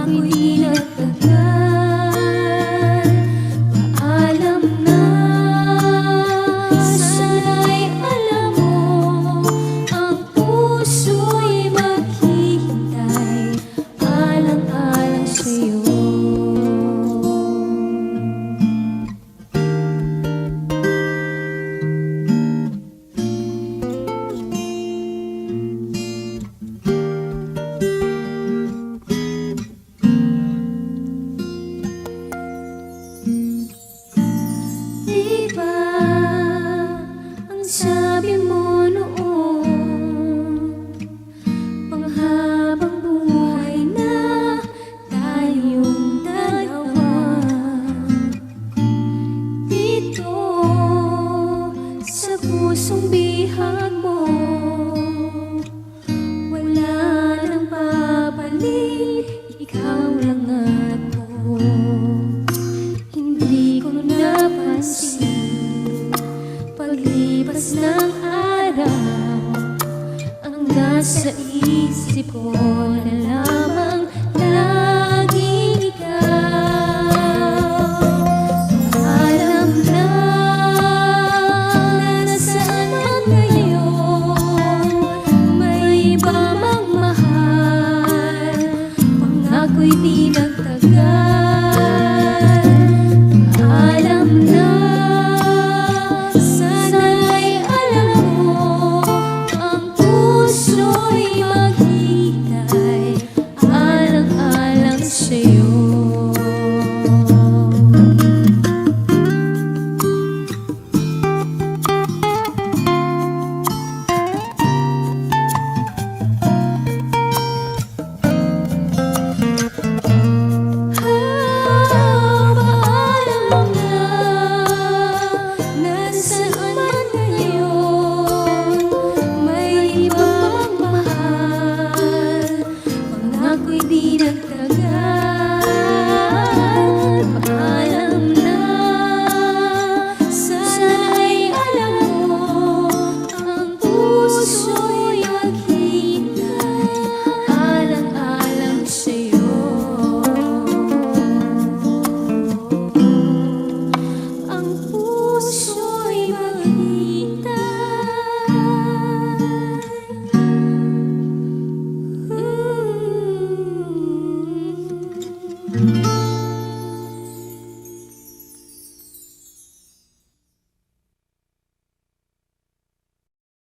ako'y di nagtagal. Paalam na, sana'y alam mo, ang puso'y maghihintay, alang-alang sa'yo. Sabi mo noon, panghabang buhay na tayong dalawa. Dito sa pusong bihag mo, wala nang babalik, ikaw lang ako. Hindi ko napansin paglipas ng araw, ang nasa isip ko na lamang laging ikaw. Alam na, nasaan man ngayon, may iba mang mahal, pangako'y di nagtagal. Alam na, ako'y di nagtagal. Paalam na, sana'y alam mo, ang puso'y maghihintay, alang-alang sa'yo. Ang puso'y maghihintay.